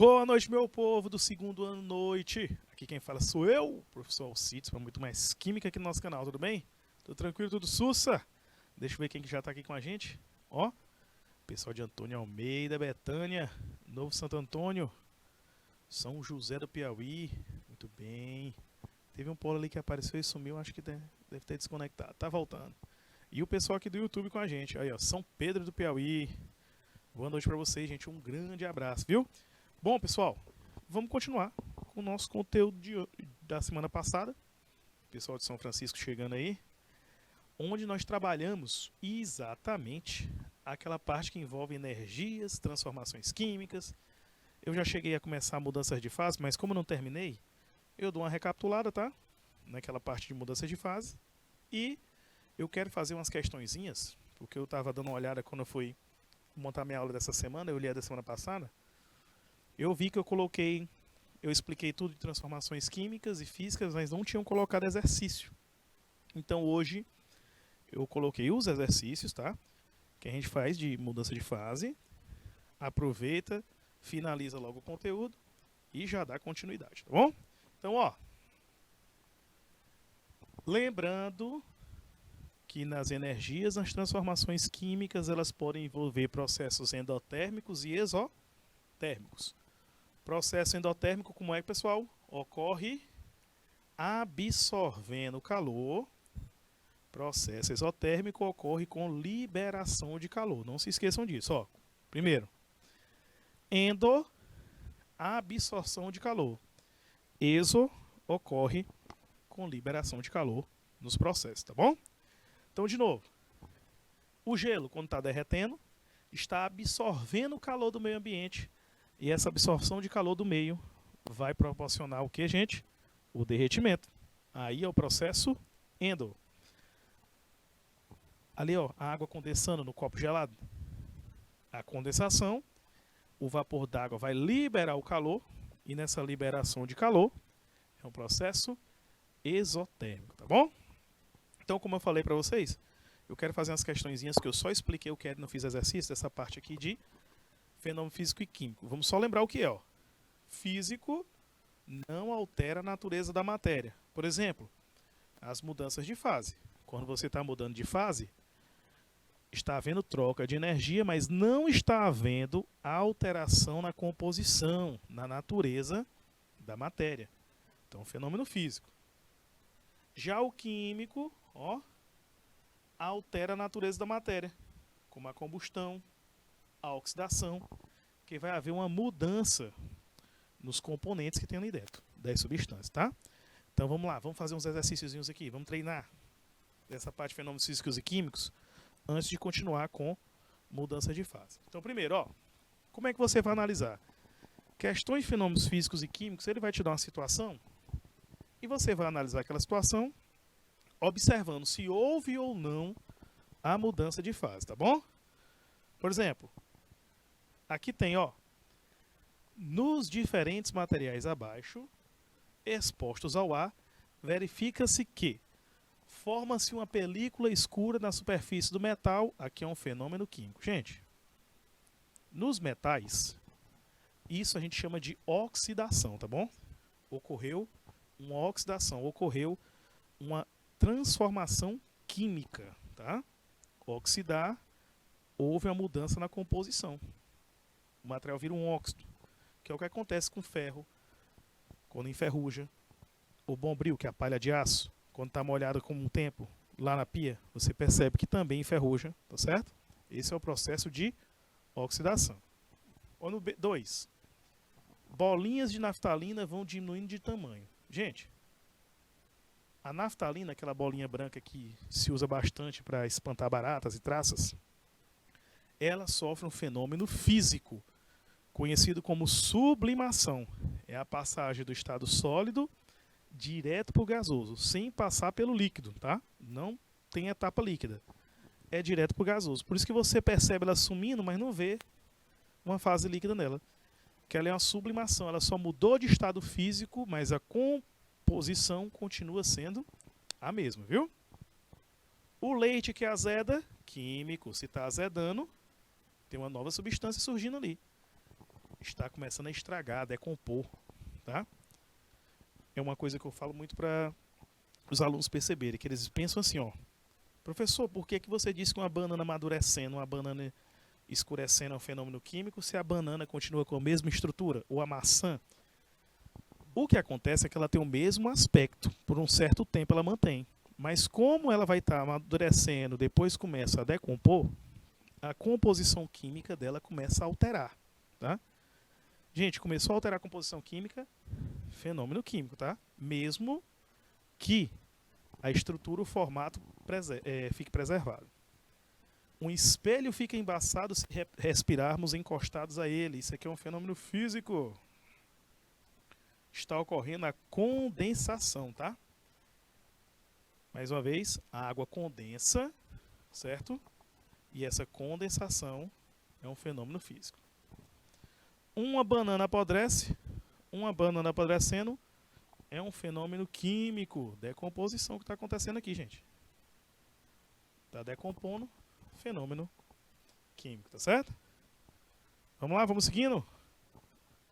Boa noite, meu povo do segundo ano noite. Aqui quem fala sou eu, professor Alcides, para muito mais química aqui no nosso canal, tudo bem? Tudo tranquilo, tudo sussa? Deixa eu ver quem que já tá aqui com a gente. Ó, pessoal de Antônio Almeida, Betânia, Novo Santo Antônio, São José do Piauí, muito bem. Teve um polo ali que apareceu e sumiu, acho que deve ter desconectado, tá voltando. E o pessoal aqui do YouTube com a gente, aí ó, São Pedro do Piauí. Boa noite para vocês, gente, um grande abraço, viu? Bom, pessoal, vamos continuar com o nosso conteúdo da semana passada. Pessoal de São Francisco chegando aí. Onde nós trabalhamos exatamente aquela parte que envolve energias, transformações químicas. Eu já cheguei a começar mudanças de fase, mas como eu não terminei, eu dou uma recapitulada, tá? Naquela parte de mudanças de fase. E eu quero fazer umas questõezinhas, porque eu estava dando uma olhada quando eu fui montar minha aula dessa semana, eu li a da semana passada. Eu vi que eu expliquei tudo de transformações químicas e físicas, mas não tinham colocado exercício. Então hoje eu coloquei os exercícios, tá? Que a gente faz de mudança de fase, aproveita, finaliza logo o conteúdo e já dá continuidade, tá bom? Então, ó, lembrando que nas energias, as transformações químicas, elas podem envolver processos endotérmicos e exotérmicos. Processo endotérmico, como é, pessoal? Ocorre absorvendo calor. Processo exotérmico ocorre com liberação de calor. Não se esqueçam disso. Ó. Primeiro, absorção de calor. Exo ocorre com liberação de calor nos processos, tá bom? Então, de novo, o gelo, quando está derretendo, está absorvendo o calor do meio ambiente. E essa absorção de calor do meio vai proporcionar o que, gente? O derretimento. Aí é o processo endo. Ali, ó, a água condensando no copo gelado. A condensação, o vapor d'água vai liberar o calor. E nessa liberação de calor, é um processo exotérmico, tá bom? Então, como eu falei para vocês, eu quero fazer umas questõezinhas que eu só expliquei o que é, não fiz exercício, dessa parte aqui de fenômeno físico e químico. Vamos só lembrar o que é, ó. Físico não altera a natureza da matéria. Por exemplo, as mudanças de fase. Quando você está mudando de fase, está havendo troca de energia, mas não está havendo alteração na composição, na natureza da matéria. Então, fenômeno físico. Já o químico, ó, altera a natureza da matéria, como a combustão, a oxidação, que vai haver uma mudança nos componentes que tem ali dentro das substâncias, tá? Então vamos lá, vamos fazer uns exercíciozinhos aqui, vamos treinar essa parte de fenômenos físicos e químicos antes de continuar com mudança de fase. Então primeiro, ó, como é que você vai analisar? Questões de fenômenos físicos e químicos, ele vai te dar uma situação e você vai analisar aquela situação observando se houve ou não a mudança de fase, tá bom? Por exemplo, aqui tem, ó, nos diferentes materiais abaixo, expostos ao ar, verifica-se que forma-se uma película escura na superfície do metal. Aqui é um fenômeno químico. Gente, nos metais, isso a gente chama de oxidação, tá bom? Ocorreu uma oxidação, ocorreu uma transformação química, tá? Oxidar, houve uma mudança na composição. O material vira um óxido, que é o que acontece com o ferro, quando enferruja. O bombril, que é a palha de aço, quando está molhado com um tempo lá na pia, você percebe que também enferruja, tá certo? Esse é o processo de oxidação. Ou no 2, bolinhas de naftalina vão diminuindo de tamanho. Gente, a naftalina, aquela bolinha branca que se usa bastante para espantar baratas e traças, ela sofre um fenômeno físico, conhecido como sublimação. É a passagem do estado sólido direto para o gasoso, sem passar pelo líquido, tá? Não tem etapa líquida. É direto para o gasoso. Por isso que você percebe ela sumindo, mas não vê uma fase líquida nela. Que ela é uma sublimação. Ela só mudou de estado físico, mas a composição continua sendo a mesma, viu? O leite que azeda, químico, se está azedando, tem uma nova substância surgindo ali. está começando a estragar, a decompor, tá? É uma coisa que eu falo muito para os alunos perceberem, que eles pensam assim, ó, professor, por que você disse que uma banana amadurecendo, uma banana escurecendo é um fenômeno químico, se a banana continua com a mesma estrutura, ou a maçã? O que acontece é que ela tem o mesmo aspecto, por um certo tempo ela mantém. Mas como ela vai estar amadurecendo, depois começa a decompor, a composição química dela começa a alterar, tá? Gente, começou a alterar a composição química, fenômeno químico, tá? Mesmo que a estrutura, o formato fique preservado. Um espelho fica embaçado se respirarmos encostados a ele. Isso aqui é um fenômeno físico. Está ocorrendo a condensação, tá? Mais uma vez, a água condensa, certo? E essa condensação é um fenômeno físico. Uma banana apodrece, uma banana apodrecendo é um fenômeno químico, decomposição que está acontecendo aqui, gente. Está decompondo, fenômeno químico, tá certo? Vamos lá, vamos seguindo?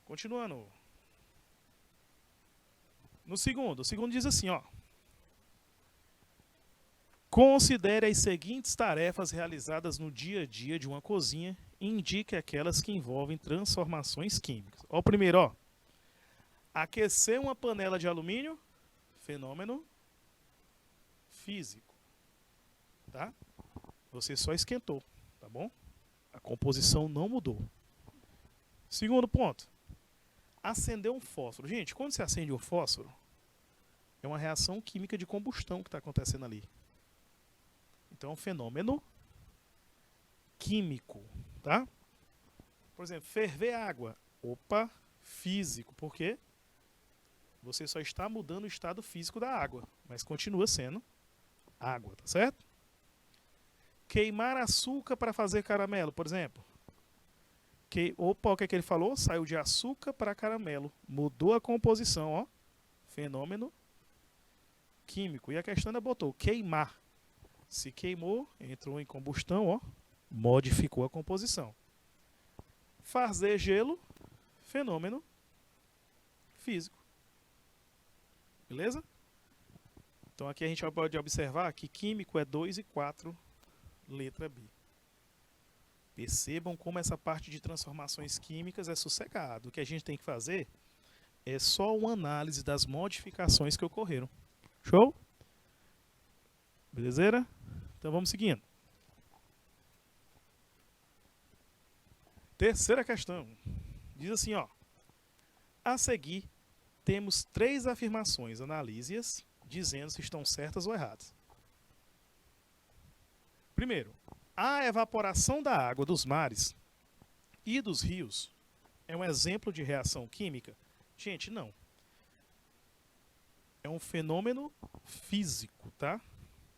Continuando. O segundo diz assim, ó. Considere as seguintes tarefas realizadas no dia a dia de uma cozinha e indique aquelas que envolvem transformações químicas. Ó, o primeiro, ó. Aquecer uma panela de alumínio, fenômeno físico, tá? Você só esquentou, tá bom? A composição não mudou. Segundo ponto. Acender um fósforo. Gente, quando você acende um fósforo, é uma reação química de combustão que está acontecendo ali. Então é um fenômeno químico, tá? Por exemplo, ferver água. Opa, físico. Por quê? Você só está mudando o estado físico da água, mas continua sendo água, tá certo? Queimar açúcar para fazer caramelo, por exemplo. Opa, o que é que ele falou? Saiu de açúcar para caramelo. Mudou a composição, ó. Fenômeno químico. E a questão ainda botou queimar. Se queimou, entrou em combustão, ó. Modificou a composição. Fazer gelo, fenômeno físico. Beleza? Então aqui a gente pode observar que químico é 2 e 4, letra B. Percebam como essa parte de transformações químicas é sossegado. O que a gente tem que fazer é só uma análise das modificações que ocorreram. Show? Belezeira? Então vamos seguindo. Terceira questão. Diz assim, ó. A seguir, temos 3 afirmações, analise-as, dizendo se estão certas ou erradas. Primeiro, a evaporação da água dos mares e dos rios é um exemplo de reação química? Gente, não. É um fenômeno físico, tá?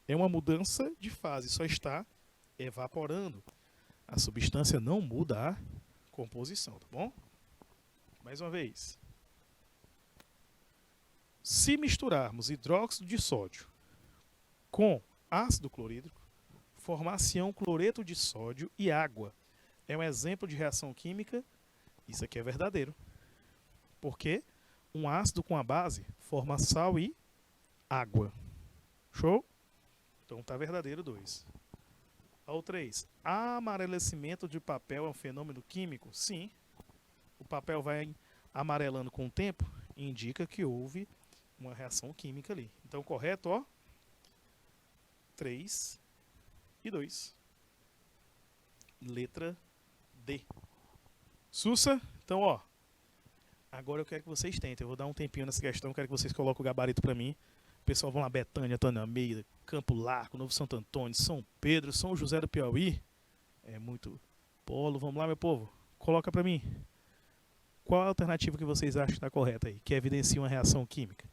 É uma mudança de fase, só está evaporando. A substância não muda a composição, tá bom? Mais uma vez. Se misturarmos hidróxido de sódio com ácido clorídrico, formar-se-ão cloreto de sódio e água. É um exemplo de reação química? Isso aqui é verdadeiro. Porque um ácido com a base forma sal e água. Show? Então tá verdadeiro 2. Ao 3. Amarelecimento de papel é um fenômeno químico? Sim. O papel vai amarelando com o tempo, indica que houve uma reação química ali. Então correto, ó. 3 e 2. Letra D. Sussa? Então, ó. Agora eu quero que vocês tentem. Eu vou dar um tempinho nessa questão. Quero que vocês coloquem o gabarito para mim. O pessoal vão lá, Betânia, Antônio Almeida, Campo Largo, Novo Santo Antônio, São Pedro, São José do Piauí. É muito polo. Vamos lá, meu povo. Coloca para mim. Qual a alternativa que vocês acham que está correta aí? Que evidencia uma reação química?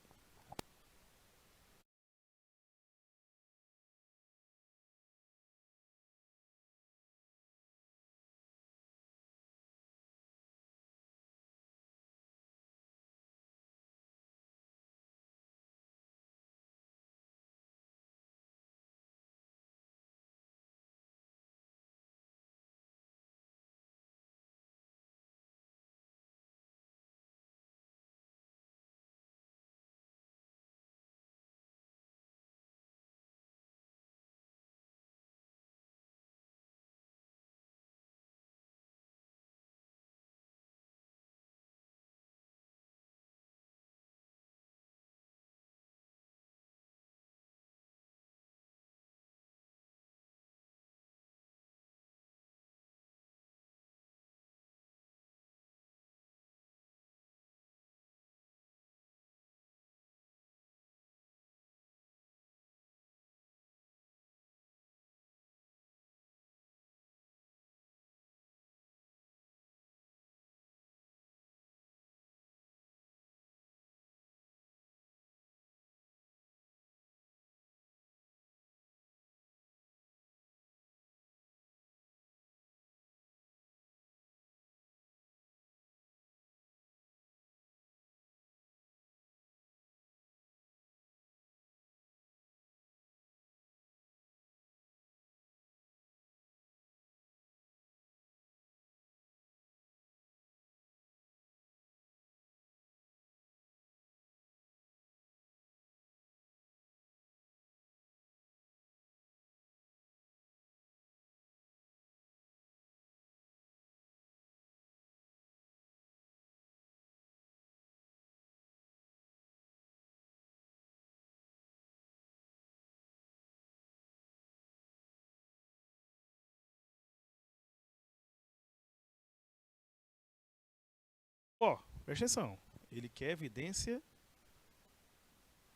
Presta atenção. Ele quer evidência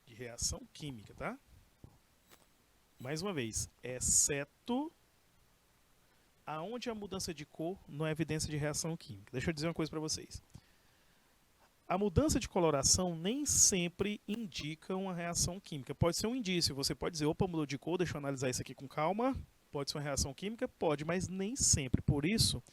de reação química, tá? Mais uma vez, exceto aonde a mudança de cor não é evidência de reação química. Deixa eu dizer uma coisa para vocês. A mudança de coloração nem sempre indica uma reação química. Pode ser um indício. Você pode dizer, opa, mudou de cor, deixa eu analisar isso aqui com calma. Pode ser uma reação química? Pode, mas nem sempre. Por isso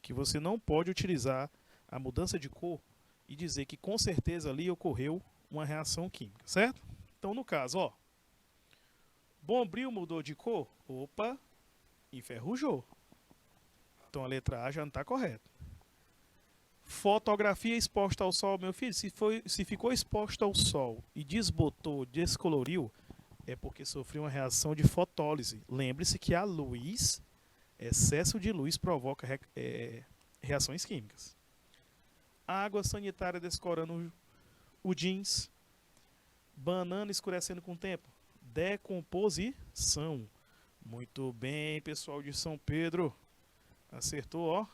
que você não pode utilizar a mudança de cor e dizer que com certeza ali ocorreu uma reação química, certo? Então, no caso, ó, Bombril mudou de cor? Opa, enferrujou. Então a letra A já não está correta. Fotografia exposta ao sol, meu filho, se ficou exposta ao sol e desbotou, descoloriu, é porque sofreu uma reação de fotólise. Lembre-se que a luz, excesso de luz provoca reações químicas. Água sanitária descorando o jeans. Banana escurecendo com o tempo. Decomposição. Muito bem, pessoal de São Pedro. Acertou, ó.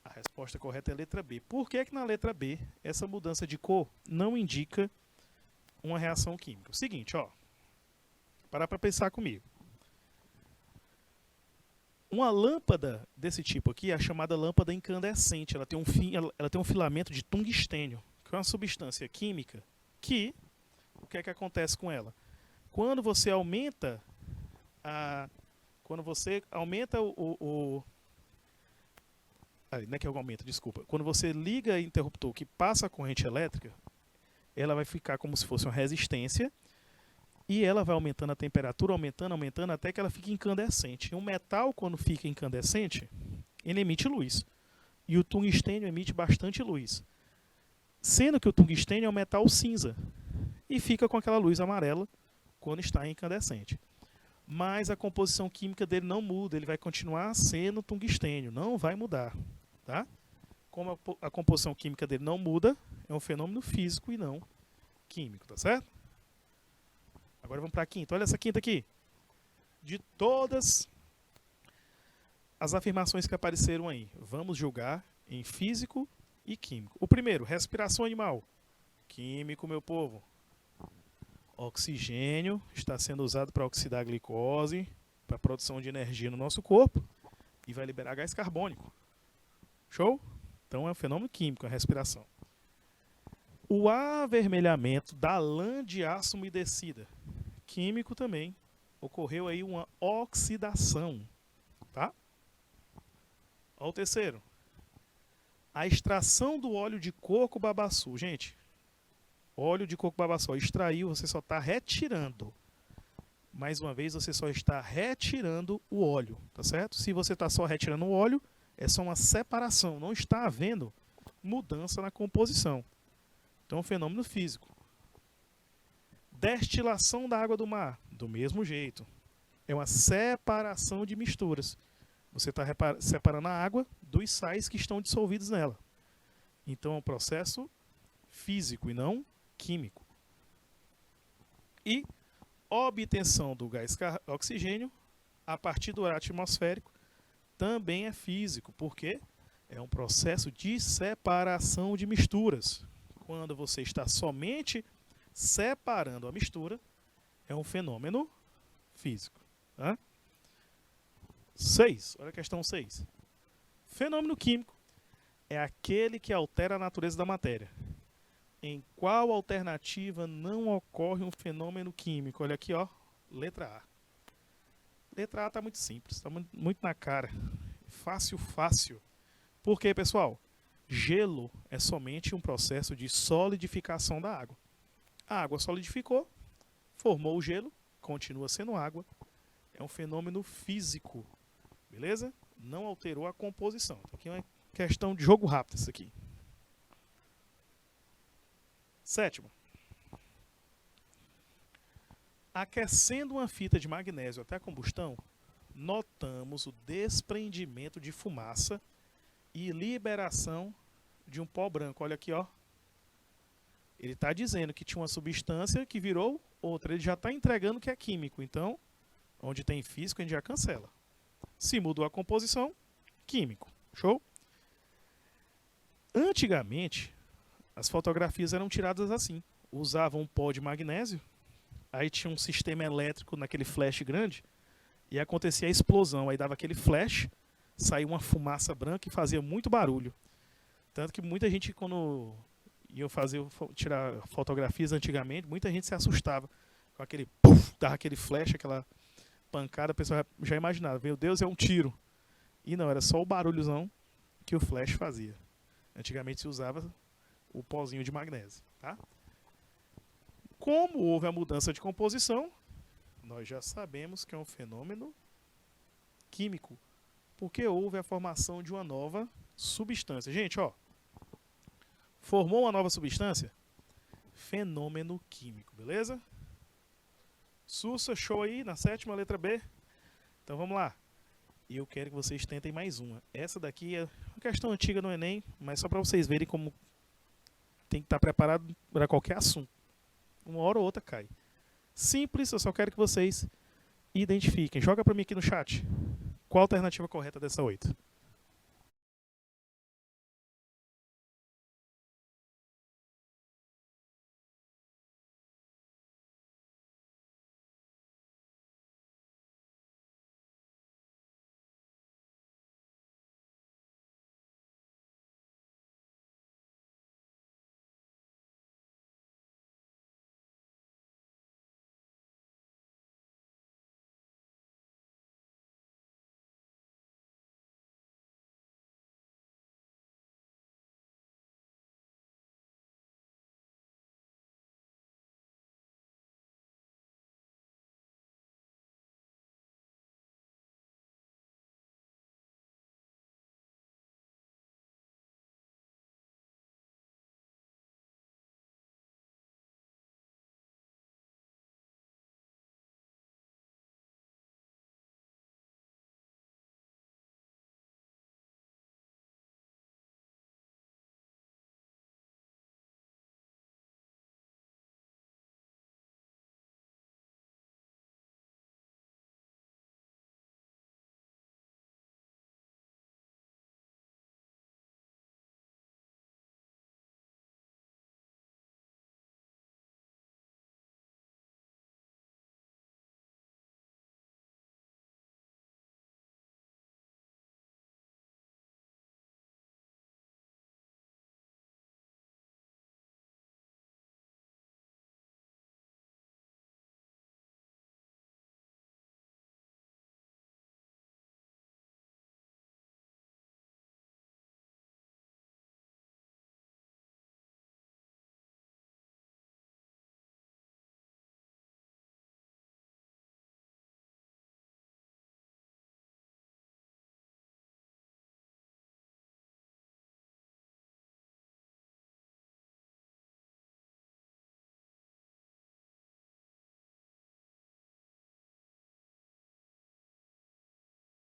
A resposta correta é a letra B. Por que na letra B essa mudança de cor não indica uma reação química? O seguinte, ó. Para pensar comigo. Uma lâmpada desse tipo aqui é a chamada lâmpada incandescente. Ela tem um filamento de tungstênio, que é uma substância química que, o que é que acontece com ela? Quando você aumenta não é que aumenta, desculpa. Quando você liga o interruptor que passa a corrente elétrica, ela vai ficar como se fosse uma resistência e ela vai aumentando a temperatura, aumentando, até que ela fique incandescente. E um metal, quando fica incandescente, ele emite luz. E o tungstênio emite bastante luz. Sendo que o tungstênio é um metal cinza e fica com aquela luz amarela quando está incandescente. Mas a composição química dele não muda, ele vai continuar sendo tungstênio, não vai mudar. Tá? Como a composição química dele não muda, é um fenômeno físico e não químico, tá certo? Agora vamos para a quinta. Olha essa quinta aqui. De todas as afirmações que apareceram aí, vamos julgar em físico e químico. O primeiro, respiração animal. Químico, meu povo. Oxigênio está sendo usado para oxidar a glicose, para a produção de energia no nosso corpo e vai liberar gás carbônico. Show? Então é um fenômeno químico, a respiração. O avermelhamento da lã de aço umedecida. Químico também. Ocorreu aí uma oxidação. Tá? Olha o terceiro. A extração do óleo de coco babaçu. Gente, óleo de coco babaçu. Extraiu, você só está retirando. Mais uma vez, você só está retirando o óleo. Tá certo? Se você está só retirando o óleo, é só uma separação. Não está havendo mudança na composição. Então é um fenômeno físico. Destilação da água do mar. Do mesmo jeito. É uma separação de misturas. Você está separando a água dos sais que estão dissolvidos nela. Então é um processo físico e não químico. E obtenção do gás oxigênio a partir do ar atmosférico também é físico. Por quê? É um processo de separação de misturas. Quando você está somente separando a mistura, é um fenômeno físico. Tá? 6. Olha a questão 6. Fenômeno químico é aquele que altera a natureza da matéria. Em qual alternativa não ocorre um fenômeno químico? Olha aqui, ó, letra A. Letra A está muito simples, está muito na cara. Fácil, fácil. Por quê, pessoal? Gelo é somente um processo de solidificação da água. A água solidificou, formou o gelo, continua sendo água. É um fenômeno físico. Beleza? Não alterou a composição. Então, aqui é uma questão de jogo rápido isso aqui. 7. Aquecendo uma fita de magnésio até a combustão, notamos o desprendimento de fumaça e liberação de um pó branco. Olha aqui, ó. Ele está dizendo que tinha uma substância que virou outra. Ele já está entregando que é químico. Então, onde tem físico, a gente já cancela. Se mudou a composição, químico. Show? Antigamente, as fotografias eram tiradas assim. Usavam um pó de magnésio, aí tinha um sistema elétrico naquele flash grande, e acontecia a explosão. Aí dava aquele flash, saía uma fumaça branca e fazia muito barulho. Tanto que muita gente, quando iam tirar fotografias antigamente, muita gente se assustava com aquele puff, dava aquele flash, aquela pancada, a pessoa já imaginava, meu Deus, é um tiro. E não, era só o barulhozão que o flash fazia. Antigamente se usava o pozinho de magnésio. Tá? Como houve a mudança de composição, nós já sabemos que é um fenômeno químico, porque houve a formação de uma nova substância. Gente, ó, formou uma nova substância? Fenômeno químico, beleza? Sussa, show aí, na sétima, letra B. Então vamos lá. E eu quero que vocês tentem mais uma. Essa daqui é uma questão antiga no Enem, mas só para vocês verem como tem que estar preparado para qualquer assunto. Uma hora ou outra cai. Simples, eu só quero que vocês identifiquem. Joga para mim aqui no chat. Qual a alternativa correta dessa 8?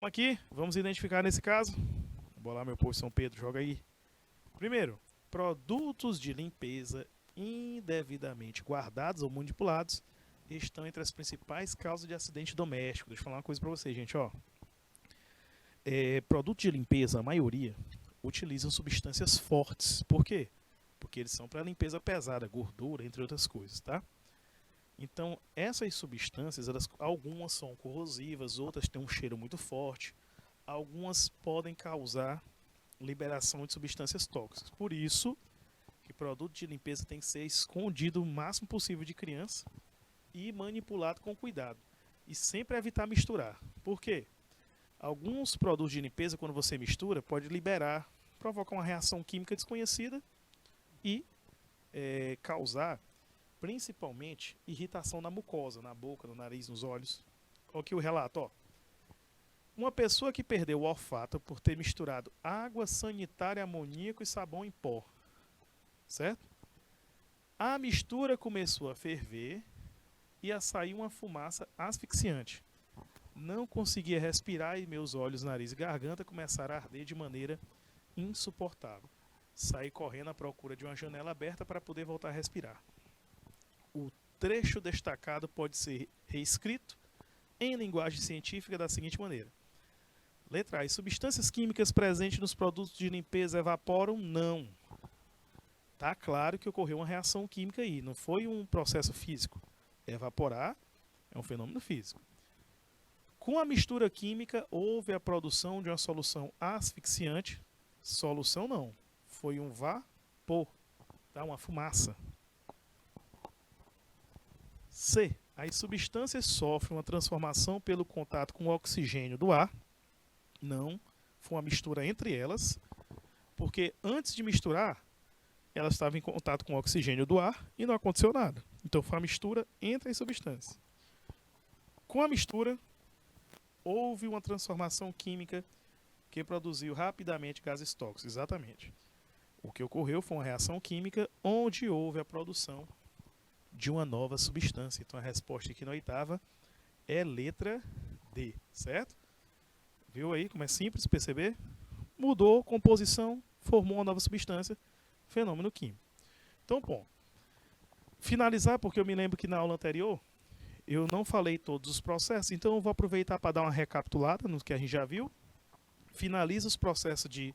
Aqui, vamos identificar nesse caso. Vou bolar meu povo São Pedro, joga aí. Primeiro, produtos de limpeza indevidamente guardados ou manipulados estão entre as principais causas de acidente doméstico. Deixa eu falar uma coisa para vocês, gente, ó. Produtos de limpeza, a maioria, utilizam substâncias fortes. Por quê? Porque eles são para limpeza pesada, gordura, entre outras coisas, tá? Então, essas substâncias, algumas são corrosivas, outras têm um cheiro muito forte, algumas podem causar liberação de substâncias tóxicas. Por isso, que produto de limpeza tem que ser escondido o máximo possível de criança e manipulado com cuidado. E sempre evitar misturar. Por quê? Alguns produtos de limpeza, quando você mistura, pode liberar, provocar uma reação química desconhecida e causar principalmente irritação na mucosa, na boca, no nariz, nos olhos. Olha aqui o relato, ó. Uma pessoa que perdeu o olfato por ter misturado água sanitária, amoníaco e sabão em pó. Certo? A mistura começou a ferver e a sair uma fumaça asfixiante. Não conseguia respirar e meus olhos, nariz e garganta começaram a arder de maneira insuportável. Saí correndo à procura de uma janela aberta para poder voltar a respirar. O trecho destacado pode ser reescrito em linguagem científica da seguinte maneira: Letra A. As substâncias químicas presentes nos produtos de limpeza evaporam? Não. Tá claro que ocorreu uma reação química aí, não foi um processo físico. Evaporar é um fenômeno físico. Com a mistura química, houve a produção de uma solução asfixiante. Solução não, foi um vapor, tá? Uma fumaça. C. As substâncias sofrem uma transformação pelo contato com o oxigênio do ar. Não, foi uma mistura entre elas, porque antes de misturar, elas estavam em contato com o oxigênio do ar e não aconteceu nada. Então foi uma mistura entre as substâncias. Com a mistura, houve uma transformação química que produziu rapidamente gases tóxicos. Exatamente. O que ocorreu foi uma reação química onde houve a produção de uma nova substância. Então a resposta aqui na oitava é letra D, certo? Viu aí como é simples perceber? Mudou composição, formou uma nova substância, fenômeno químico. Então, bom, finalizar, porque eu me lembro que na aula anterior eu não falei todos os processos, então eu vou aproveitar para dar uma recapitulada no que a gente já viu. Finaliza os processos de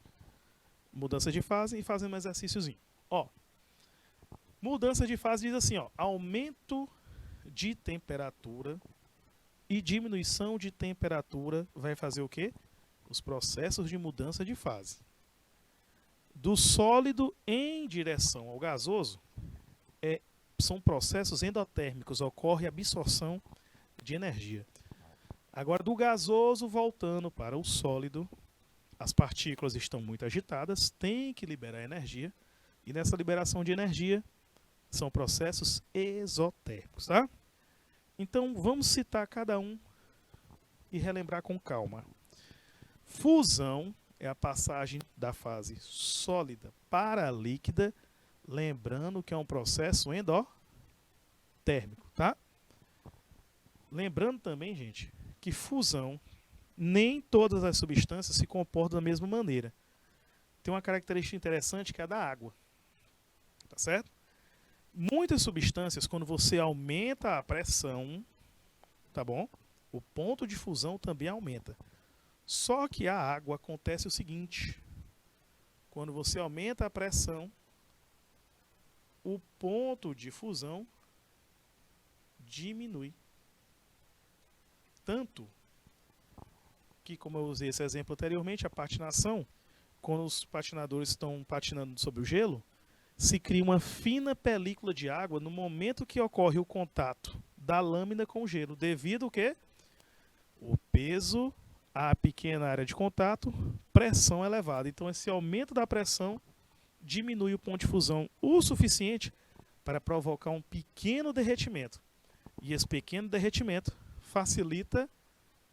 mudança de fase e fazendo um exercíciozinho. Ó, mudança de fase diz assim, ó, aumento de temperatura e diminuição de temperatura vai fazer o quê? Os processos de mudança de fase. Do sólido em direção ao gasoso, são processos endotérmicos, ocorre absorção de energia. Agora, do gasoso voltando para o sólido, as partículas estão muito agitadas, tem que liberar energia, e nessa liberação de energia são processos exotérmicos, tá? Então, vamos citar cada um e relembrar com calma. Fusão é a passagem da fase sólida para a líquida, lembrando que é um processo endotérmico, tá? Lembrando também, gente, que fusão, nem todas as substâncias se comportam da mesma maneira. Tem uma característica interessante que é a da água, tá certo? Muitas substâncias, quando você aumenta a pressão, tá bom? O ponto de fusão também aumenta. Só que a água acontece o seguinte: quando você aumenta a pressão, o ponto de fusão diminui. Tanto que, como eu usei esse exemplo anteriormente, a patinação, quando os patinadores estão patinando sobre o gelo, se cria uma fina película de água no momento que ocorre o contato da lâmina com o gelo, devido ao quê? O peso, a pequena área de contato, pressão elevada. Então esse aumento da pressão diminui o ponto de fusão o suficiente para provocar um pequeno derretimento. E esse pequeno derretimento facilita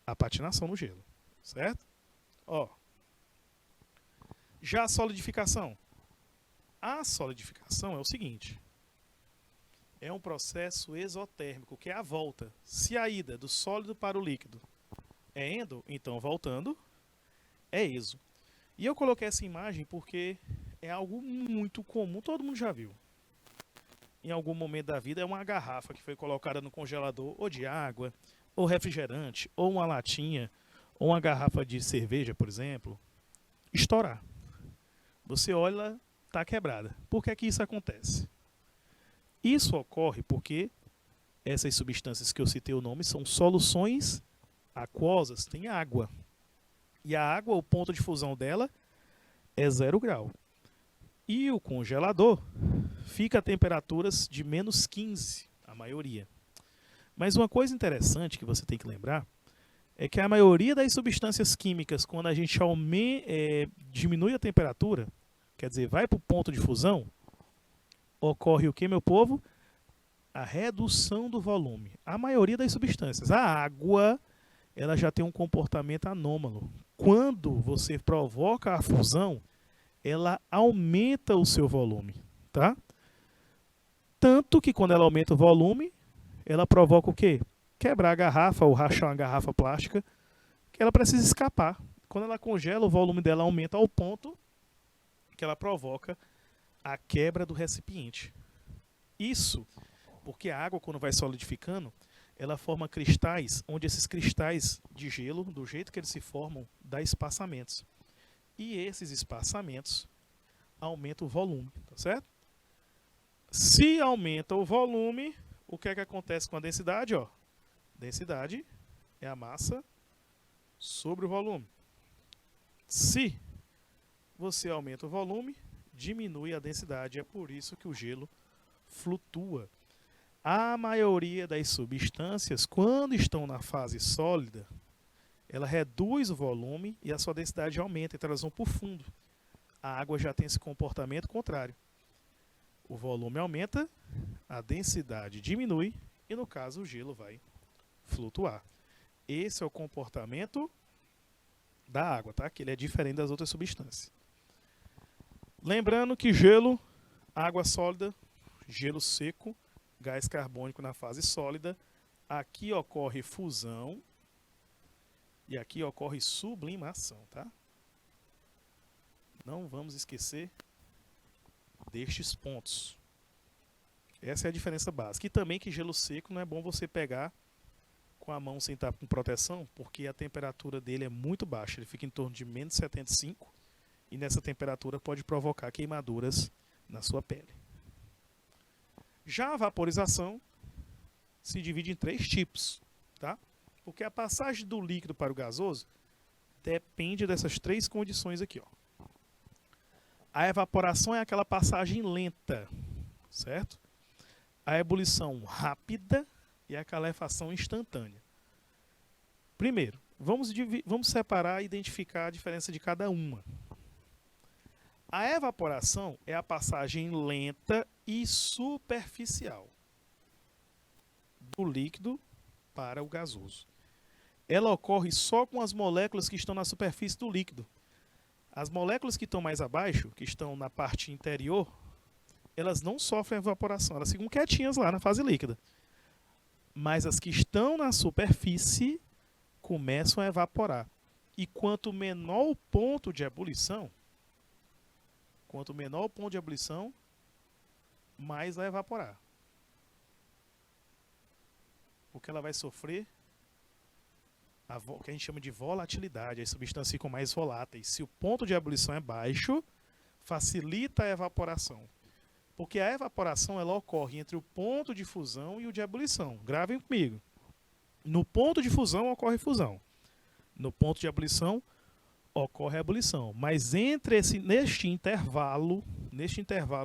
a patinação no gelo, certo? Ó. Já a solidificação. A solidificação é o seguinte: é um processo exotérmico, que é a volta. Se a ida do sólido para o líquido é endo, então voltando é exo. E eu coloquei essa imagem porque é algo muito comum, todo mundo já viu. Em algum momento da vida é uma garrafa que foi colocada no congelador, ou de água, ou refrigerante, ou uma latinha, ou uma garrafa de cerveja, por exemplo, estourar. Você olha, está quebrada. Por que é que isso acontece? Isso ocorre porque essas substâncias que eu citei o nome são soluções aquosas, tem água. E a água, o ponto de fusão dela é 0 grau. E o congelador fica a temperaturas de menos 15, a maioria. Mas uma coisa interessante que você tem que lembrar é que a maioria das substâncias químicas, quando a gente diminui a temperatura, quer dizer, vai para o ponto de fusão, ocorre o que, meu povo? A redução do volume. A maioria das substâncias. A água, ela já tem um comportamento anômalo. Quando você provoca a fusão, ela aumenta o seu volume, tá? Tanto que quando ela aumenta o volume, ela provoca o quê? Quebrar a garrafa ou rachar uma garrafa plástica, que ela precisa escapar. Quando ela congela, o volume dela aumenta ao ponto que ela provoca a quebra do recipiente. Isso porque a água, quando vai solidificando, ela forma cristais, onde esses cristais de gelo, do jeito que eles se formam, dá espaçamentos. E esses espaçamentos aumentam o volume, tá certo? Se aumenta o volume, o que é que acontece com a densidade? Ó? Densidade é a massa sobre o volume. Se você aumenta o volume, diminui a densidade. É por isso que o gelo flutua. A maioria das substâncias, quando estão na fase sólida, ela reduz o volume e a sua densidade aumenta, então elas vão para o fundo. A água já tem esse comportamento contrário. O volume aumenta, a densidade diminui e, no caso, o gelo vai flutuar. Esse é o comportamento da água, tá? Que ele é diferente das outras substâncias. Lembrando que gelo, água sólida, gelo seco, gás carbônico na fase sólida, aqui ocorre fusão e aqui ocorre sublimação, tá? Não vamos esquecer destes pontos. Essa é a diferença básica. E também que gelo seco não é bom você pegar com a mão sem estar com proteção, porque a temperatura dele é muito baixa, ele fica em torno de menos 75 e nessa temperatura pode provocar queimaduras na sua pele. Já a vaporização se divide em 3 tipos, tá? Porque a passagem do líquido para o gasoso depende dessas 3 condições aqui, ó. A evaporação é aquela passagem lenta, certo? A ebulição rápida e a calefação instantânea. Primeiro, vamos separar e identificar a diferença de cada uma. A evaporação é a passagem lenta e superficial do líquido para o gasoso. Ela ocorre só com as moléculas que estão na superfície do líquido. As moléculas que estão mais abaixo, que estão na parte interior, elas não sofrem evaporação, elas ficam quietinhas lá na fase líquida. Mas as que estão na superfície começam a evaporar. E quanto menor o ponto de ebulição, mais vai evaporar. Porque ela vai sofrer o que a gente chama de volatilidade. As substâncias ficam mais voláteis. Se o ponto de ebulição é baixo, facilita a evaporação. Porque a evaporação ela ocorre entre o ponto de fusão e o de ebulição. Gravem comigo. No ponto de fusão ocorre fusão. No ponto de ebulição ocorre a ebulição. Mas neste intervalo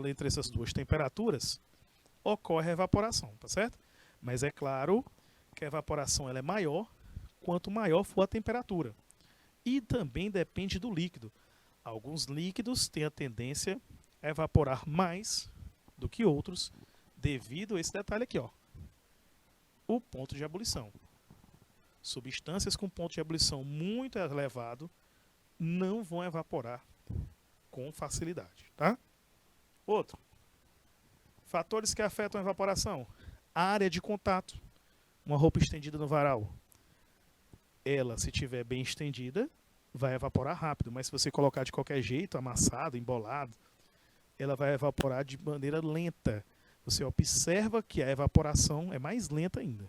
entre essas duas temperaturas, ocorre a evaporação, tá certo? Mas é claro que a evaporação ela é maior quanto maior for a temperatura. E também depende do líquido. Alguns líquidos têm a tendência a evaporar mais do que outros, devido a esse detalhe aqui, ó. O ponto de ebulição. Substâncias com ponto de ebulição muito elevado não vão evaporar com facilidade, tá? Outro. Fatores que afetam a evaporação. Área de contato. Uma roupa estendida no varal. Ela, se estiver bem estendida, vai evaporar rápido. Mas se você colocar de qualquer jeito, amassado, embolado, ela vai evaporar de maneira lenta. Você observa que a evaporação é mais lenta ainda.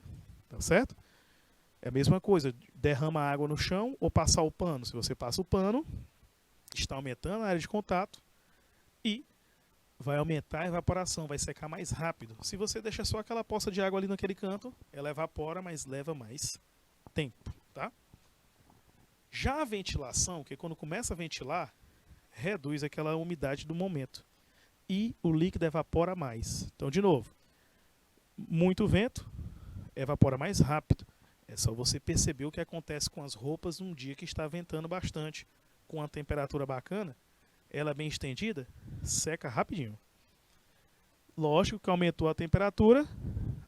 Tá certo? É a mesma coisa, derrama água no chão ou passar o pano. Se você passa o pano, está aumentando a área de contato e vai aumentar a evaporação, vai secar mais rápido. Se você deixa só aquela poça de água ali naquele canto, ela evapora, mas leva mais tempo, tá? Já a ventilação, que quando começa a ventilar, reduz aquela umidade do momento e o líquido evapora mais. Então, de novo, muito vento, evapora mais rápido. É só você perceber o que acontece com as roupas num dia que está ventando bastante. Com a temperatura bacana, ela bem estendida, seca rapidinho. Lógico que aumentou a temperatura,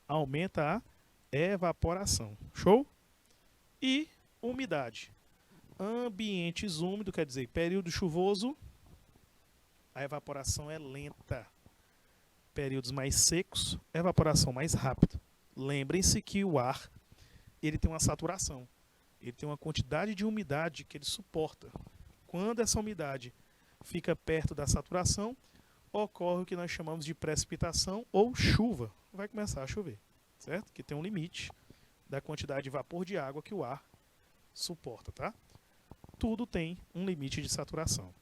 aumenta a evaporação. Show? E umidade. Ambientes úmidos, quer dizer, período chuvoso, a evaporação é lenta. Períodos mais secos, evaporação mais rápida. Lembrem-se que o ar ele tem uma saturação. Ele tem uma quantidade de umidade que ele suporta. Quando essa umidade fica perto da saturação, ocorre o que nós chamamos de precipitação ou chuva. Vai começar a chover, certo? Que tem um limite da quantidade de vapor de água que o ar suporta, tá? Tudo tem um limite de saturação.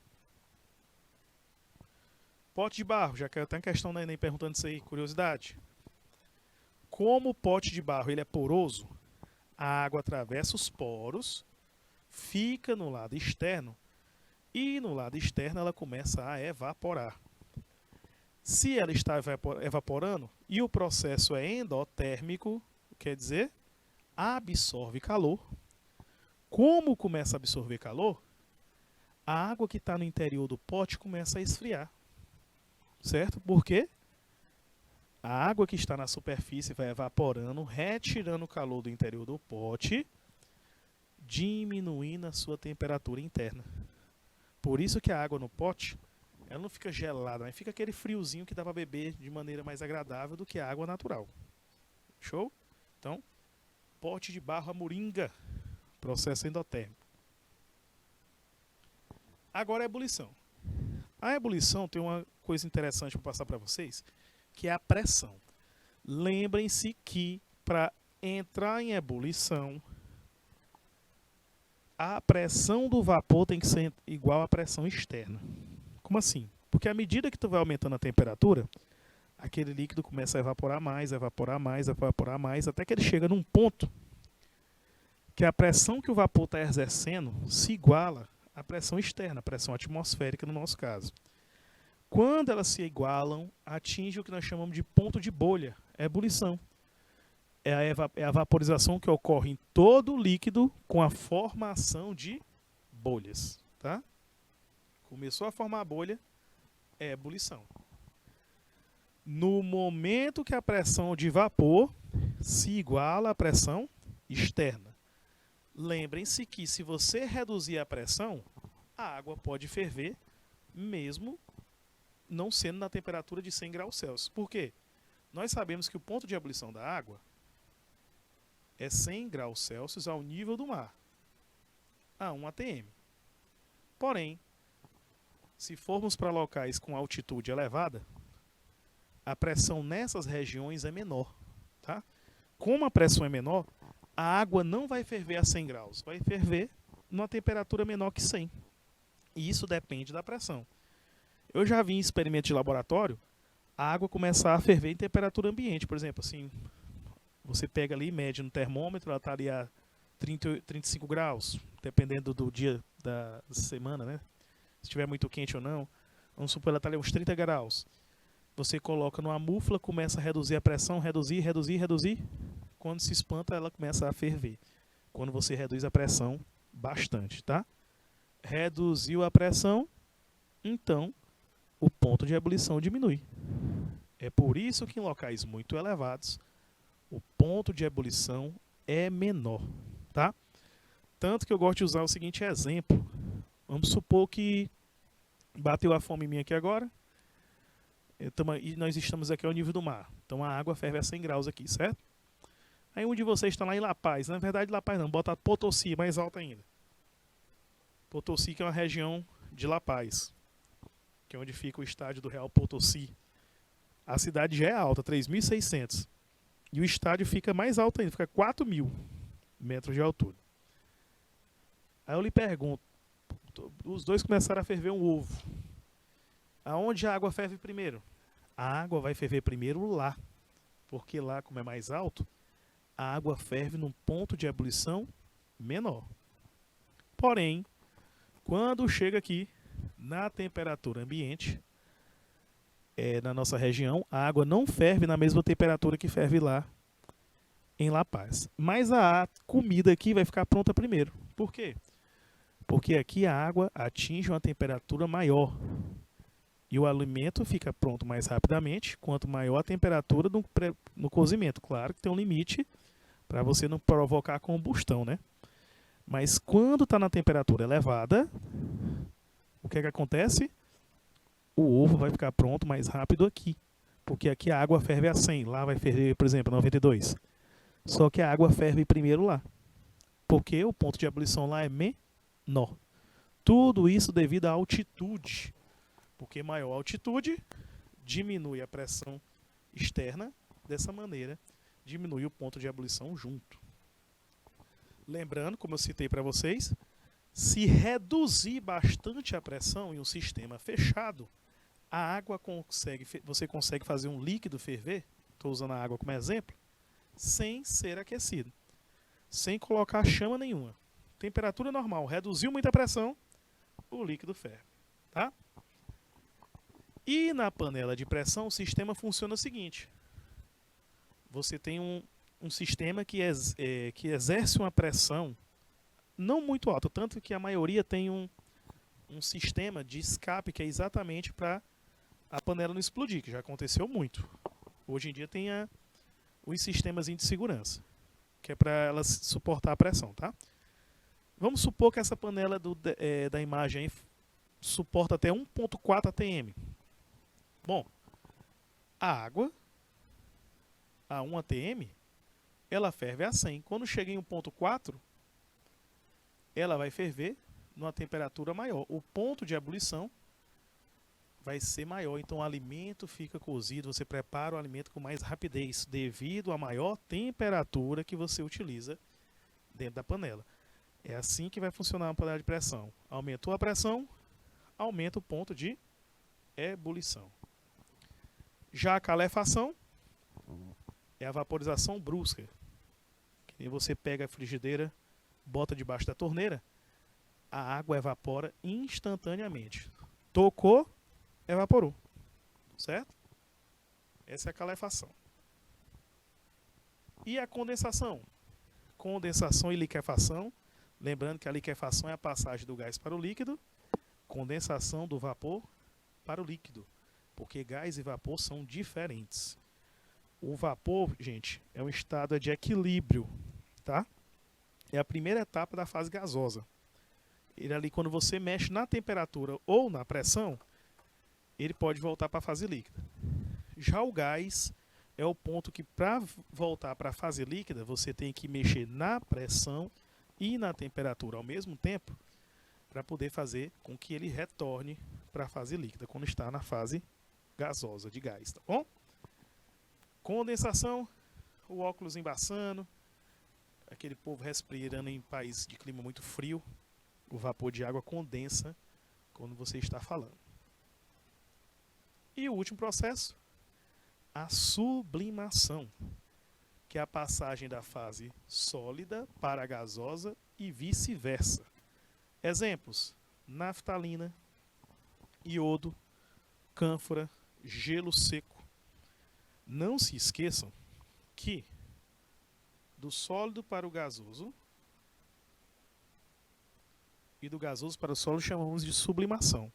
Pote de barro, já que tem questão na Enem perguntando isso aí, curiosidade. Como o pote de barro ele é poroso, a água atravessa os poros, fica no lado externo e no lado externo ela começa a evaporar. Se ela está evaporando e o processo é endotérmico, quer dizer, absorve calor. Como começa a absorver calor, a água que está no interior do pote começa a esfriar. Certo? Por quê? A água que está na superfície vai evaporando, retirando o calor do interior do pote, diminuindo a sua temperatura interna. Por isso que a água no pote, ela não fica gelada, mas fica aquele friozinho que dá para beber de maneira mais agradável do que a água natural. Show? Então, pote de barro a moringa, processo endotérmico. Agora a ebulição. A ebulição tem uma coisa interessante para passar para vocês, que é a pressão. Lembrem-se que para entrar em ebulição, a pressão do vapor tem que ser igual à pressão externa. Como assim? Porque à medida que tu vai aumentando a temperatura, aquele líquido começa a evaporar mais, evaporar mais, evaporar mais, até que ele chega num ponto que a pressão que o vapor está exercendo se iguala à pressão externa, a pressão atmosférica no nosso caso. Quando elas se igualam, atinge o que nós chamamos de ponto de bolha, ebulição. É a vaporização que ocorre em todo o líquido com a formação de bolhas. Tá? Começou a formar a bolha, é ebulição. No momento que a pressão de vapor se iguala à pressão externa. Lembrem-se que se você reduzir a pressão, a água pode ferver mesmo não sendo na temperatura de 100 graus Celsius. Por quê? Nós sabemos que o ponto de ebulição da água é 100 graus Celsius ao nível do mar, a 1 atm. Porém, se formos para locais com altitude elevada, a pressão nessas regiões é menor. Tá? Como a pressão é menor, a água não vai ferver a 100 graus, vai ferver numa temperatura menor que 100. E isso depende da pressão. Eu já vi em experimentos de laboratório a água começar a ferver em temperatura ambiente. Por exemplo, assim, você pega ali, mede no termômetro, ela está ali a 35 graus, dependendo do dia da semana, né? Se estiver muito quente ou não. Vamos supor, ela está ali uns 30 graus. Você coloca numa mufla, começa a reduzir a pressão, reduzir. Quando se espanta, ela começa a ferver. Quando você reduz a pressão bastante, tá? Reduziu a pressão, então o ponto de ebulição diminui. É por isso que em locais muito elevados, o ponto de ebulição é menor, tá? Tanto que eu gosto de usar o seguinte exemplo. Vamos supor que bateu a fome em mim aqui agora, e nós estamos aqui ao nível do mar. Então a água ferve a 100 graus aqui, certo? Aí um de vocês está lá em La Paz. Na verdade, La Paz não, bota Potosí, mais alto ainda. Potosí, que é uma região de La Paz, que é onde fica o estádio do Real Potosí. A cidade já é alta, 3.600. E o estádio fica mais alto ainda, fica 4.000 metros de altura. Aí eu lhe pergunto, os dois começaram a ferver um ovo. Aonde a água ferve primeiro? A água vai ferver primeiro lá, porque lá, como é mais alto, a água ferve num ponto de ebulição menor. Porém, quando chega aqui, na temperatura ambiente, na nossa região, a água não ferve na mesma temperatura que ferve lá em La Paz. Mas a comida aqui vai ficar pronta primeiro. Por quê? Porque aqui a água atinge uma temperatura maior. E o alimento fica pronto mais rapidamente, quanto maior a temperatura no cozimento. Claro que tem um limite para você não provocar combustão, né? Mas quando está na temperatura elevada, o que é que acontece? O ovo vai ficar pronto mais rápido aqui. Porque aqui a água ferve a 100, lá vai ferver, por exemplo, 92. Só que a água ferve primeiro lá. Porque o ponto de ebulição lá é menor. Tudo isso devido à altitude. Porque maior a altitude diminui a pressão externa, dessa maneira diminui o ponto de ebulição junto. Lembrando, como eu citei para vocês, se reduzir bastante a pressão em um sistema fechado, a água você consegue fazer um líquido ferver, estou usando a água como exemplo, sem ser aquecido, sem colocar chama nenhuma. Temperatura normal, reduziu muita pressão, o líquido ferve. Tá? E na panela de pressão, o sistema funciona o seguinte. Você tem um sistema que exerce uma pressão não muito alta, tanto que a maioria tem um sistema de escape que é exatamente para a panela não explodir, que já aconteceu muito. Hoje em dia tem os sistemas de segurança, que é para ela suportar a pressão. Tá? Vamos supor que essa panela da imagem aí suporta até 1.4 atm. Bom, a água a 1 atm, ela ferve a 100. Quando chega em 1.4, ela vai ferver numa temperatura maior. O ponto de ebulição vai ser maior, então o alimento fica cozido, você prepara o alimento com mais rapidez, devido à maior temperatura que você utiliza dentro da panela. É assim que vai funcionar uma panela de pressão. Aumentou a pressão, aumenta o ponto de ebulição. Já a calefação é a vaporização brusca. Que nem você pega a frigideira, bota debaixo da torneira, a água evapora instantaneamente. Tocou, evaporou. Certo? Essa é a calefação. E a condensação? Condensação e liquefação. Lembrando que a liquefação é a passagem do gás para o líquido, condensação do vapor para o líquido, porque gás e vapor são diferentes. O vapor, gente, é um estado de equilíbrio, tá? É a primeira etapa da fase gasosa. Ele ali, quando você mexe na temperatura ou na pressão, ele pode voltar para a fase líquida. Já o gás é o ponto que, para voltar para a fase líquida, você tem que mexer na pressão e na temperatura ao mesmo tempo, para poder fazer com que ele retorne para a fase líquida, quando está na fase gasosa de gás, tá bom? Condensação, o óculos embaçando, aquele povo respirando em país de clima muito frio, o vapor de água condensa quando você está falando. E o último processo, a sublimação, que é a passagem da fase sólida para a gasosa e vice-versa. Exemplos: naftalina, iodo, cânfora, gelo seco. Não se esqueçam que do sólido para o gasoso e do gasoso para o sólido chamamos de sublimação.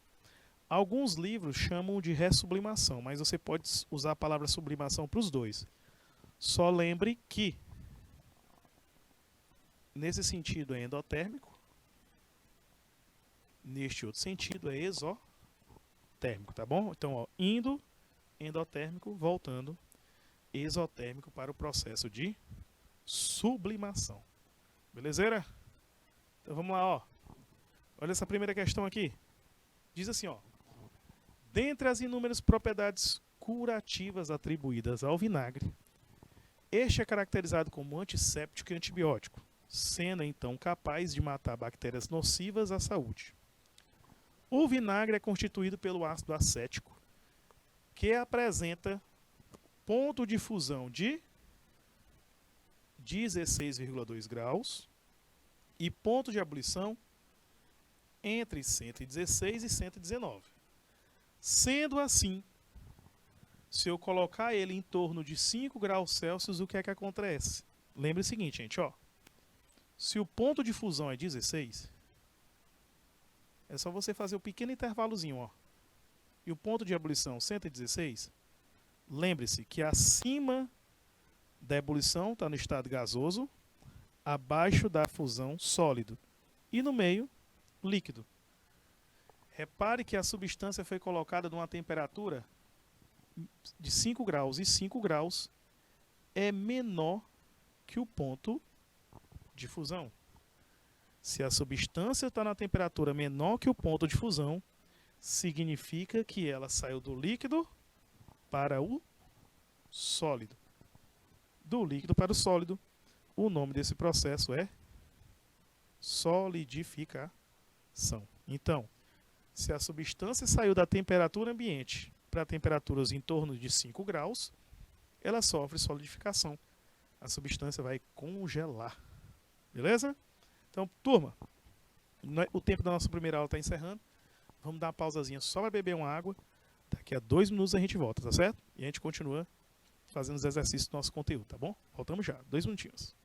Alguns livros chamam de ressublimação, mas você pode usar a palavra sublimação para os dois. Só lembre que nesse sentido é endotérmico, neste outro sentido é exotérmico, tá bom? Então, ó, indo endotérmico, voltando exotérmico para o processo de sublimação. Belezeira? Então vamos lá, ó. Olha essa primeira questão aqui. Diz assim, ó: dentre as inúmeras propriedades curativas atribuídas ao vinagre, este é caracterizado como antisséptico e antibiótico, sendo então capaz de matar bactérias nocivas à saúde. O vinagre é constituído pelo ácido acético, que apresenta ponto de fusão de 16,2 graus e ponto de ebulição entre 116 e 119. Sendo assim, se eu colocar ele em torno de 5 graus Celsius, o que é que acontece? Lembre o seguinte, gente, ó. Se o ponto de fusão é 16, é só você fazer um pequeno intervalozinho, ó. E o ponto de ebulição 116, lembre-se que acima da ebulição está no estado gasoso, abaixo da fusão sólido e no meio líquido. Repare que a substância foi colocada numa temperatura de 5 graus e 5 graus é menor que o ponto de fusão. Se a substância está na temperatura menor que o ponto de fusão, significa que ela saiu do líquido para o sólido. Do líquido para o sólido, o nome desse processo é solidificação. Então, se a substância saiu da temperatura ambiente para temperaturas em torno de 5 graus, ela sofre solidificação. A substância vai congelar. Beleza? Então, turma, o tempo da nossa primeira aula está encerrando. Vamos dar uma pausazinha só para beber uma água. Daqui a 2 minutos a gente volta, tá certo? E a gente continua fazendo os exercícios do nosso conteúdo, tá bom? Voltamos já, 2 minutinhos.